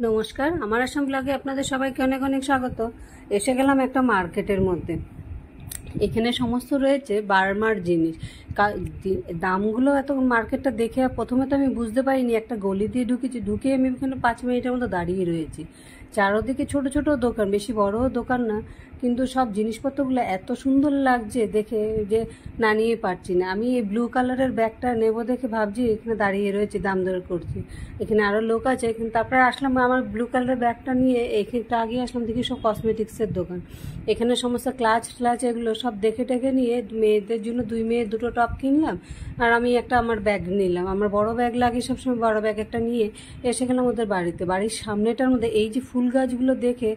নমস্কার, আমার আসাম ব্লগে আপনাদের সবাইকে অনেক অনেক স্বাগত। এসে গেলাম একটা মার্কেটের মধ্যে। এখানে সমস্ত রয়েছে বার্মার জিনিস। দামগুলো এত, মার্কেটটা দেখে প্রথমে তো আমি বুঝতে পারিনি, একটা গলি দিয়ে ঢুকে আমি এখানে 5 মিনিটের মতো দাঁড়িয়ে রয়েছি। চারোদিকে ছোট ছোট দোকান, বেশি বড় দোকান না, কিন্তু সব জিনিসপত্রগুলো এত সুন্দর লাগছে দেখে যে না নিয়ে পারছি না। আমি এই ব্লু কালারের ব্যাগটা নেব দেখে ভাবছি, এখানে দাঁড়িয়ে রয়েছি, দাম দর করছি। এখানে আরও লোক আছে, এখানে তারপরে আসলাম আমার ব্লু কালারের ব্যাগটা নিয়ে। এখানটা আগে আসলাম, দেখি সব কসমেটিক্সের দোকান। এখানে সমস্ত ক্লাচ এগুলো সব দেখে টেকে নিয়ে মেয়েদের জন্য 2 মেয়ের 2টো টপ কিনলাম, আর আমি একটা আমার ব্যাগ নিলাম। আমার বড় ব্যাগ লাগে সবসময়, বড় ব্যাগ একটা নিয়ে এসে গেলাম ওদের বাড়িতে। বাড়ির সামনেটার মধ্যে এই যে ফুল গাছগুলো দেখে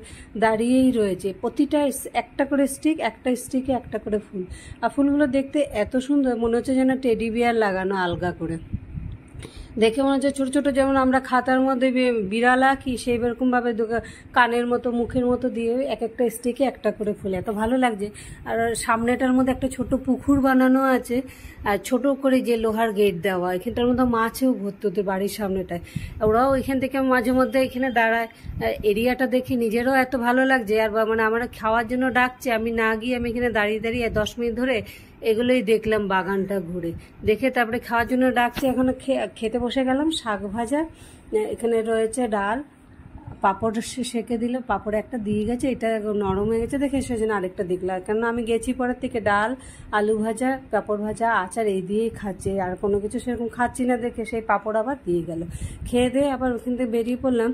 দাঁড়িয়েই রয়েছে, প্রতিটা একটা করে স্টিক, একটা স্টিকে একটা করে ফুল। আর ফুলগুলো দেখতে এত সুন্দর, মনে হচ্ছে যেন টেডি বিয়ার লাগানো আলগা করে। দেখে মনে হচ্ছে ছোটো ছোটো, যেমন আমরা খাতার মধ্যে বিড়াল আঁকি সেই রকমভাবে কানের মতো, মুখের মতো দিয়ে এক একটা স্টিকে একটা করে ফুল, এত ভালো লাগছে। আর সামনেটার মধ্যে একটা ছোট পুকুর বানানো আছে, আর ছোট করে যে লোহার গেট দেওয়া, এখানটার মধ্যে মাছেও ভর্তি ওদের বাড়ির সামনেটায়। ওরাও এখান থেকে মাঝে মধ্যে এখানে দাঁড়ায়। এরিয়াটা দেখে নিজেরও এত ভালো লাগছে। আর মানে আমার খাওয়ার জন্য ডাকছে, আমি না গিয়ে আমি এখানে দাঁড়িয়ে দাঁড়িয়ে 10 মিনিট ধরে এগুলোই দেখলাম, বাগানটা ঘুরে দেখে তারপরে খাওয়ার জন্য ডাকছে। এখন খেতে বসে গেলাম। শাক ভাজা, এখানে রয়েছে ডাল, পাঁপড় সেঁকে দিল, পাঁপড় একটা দিয়ে গেছে, এটা নরম হয়ে গেছে দেখে সেজন্য আরেকটা দেখলাম। কেননা আমি গেছি পরের থেকে ডাল, আলু ভাজা, পাঁপড় ভাজা, আচার এই দিয়েই খাচ্ছি, আর কোনো কিছু সেরকম খাচ্ছি না দেখে সেই পাঁপড় আবার দিয়ে গেল। খেয়ে দিয়ে আবার ওখান থেকে বেরিয়ে পড়লাম।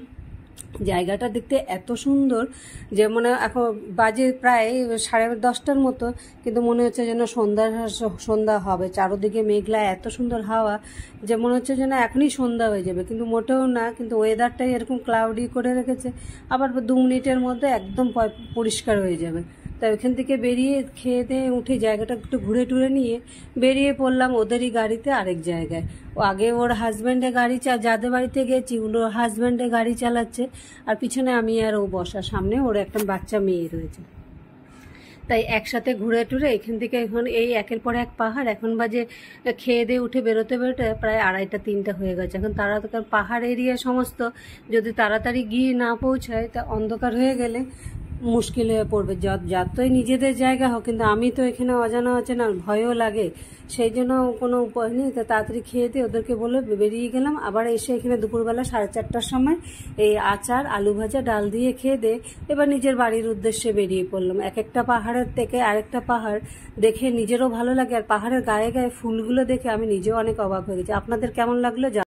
জায়গাটা দেখতে এত সুন্দর যে মনে এখন বাজে প্রায় 10:30টার মতো, কিন্তু মনে হচ্ছে যেন সন্ধ্যা হবে। চারোদিকে মেঘলা, এত সুন্দর হাওয়া যে মনে হচ্ছে যেন এখনই সন্ধ্যা হয়ে যাবে, কিন্তু মোটেও না। কিন্তু ওয়েদারটাই এরকম ক্লাউডি করে রেখেছে, আবার 2 মিনিটের মধ্যে একদম পরিষ্কার হয়ে যাবে। তাই ওখান থেকে বেরিয়ে খেয়ে দিয়ে উঠে জায়গাটা একটু ঘুরে টুরে নিয়ে বেরিয়ে পড়লাম ওদেরই গাড়িতে আরেক জায়গায়। ও আগে ওর হাজব্যান্ডে যাদের বাড়িতে গেছি ওর হাজব্যান্ডে গাড়ি চালাচ্ছে, আর পিছনে আমি আর ও বসা, সামনে ওর একটা বাচ্চা মেয়ে রয়েছে। তাই একসাথে ঘুরে টুরে এখান থেকে এখন এই একের পর এক পাহাড়। এখন বাজে খেয়ে দিয়ে উঠে বেরোতে প্রায় 2:30-3টা হয়ে গেছে। এখন তারা তো পাহাড় এরিয়া সমস্ত, যদি তাড়াতাড়ি গিয়ে না পৌঁছায় তা অন্ধকার হয়ে গেলে মুশকিল হয়ে পড়বে। যতই নিজেদের জায়গা হোক, কিন্তু আমি তো এখানে অজানা অচেনা, ভয়ও লাগে। সেই জন্য কোনো উপায় নেই, তো তাড়াতাড়ি খেয়ে দিয়ে ওদেরকে বলে বেরিয়ে গেলাম। আবার এসে এখানে দুপুরবেলা 4:30টার সময় এই আচার, আলু ভাজা, ডাল দিয়ে খেয়ে দিয়ে এবার নিজের বাড়ির উদ্দেশ্যে বেরিয়ে পড়লাম। এক একটা পাহাড়ের থেকে আরেকটা পাহাড় দেখে নিজেরও ভালো লাগে, আর পাহাড়ের গায়ে গায়ে ফুলগুলো দেখে আমি নিজেও অনেক অবাক হয়ে গেছি। আপনাদের কেমন লাগলো?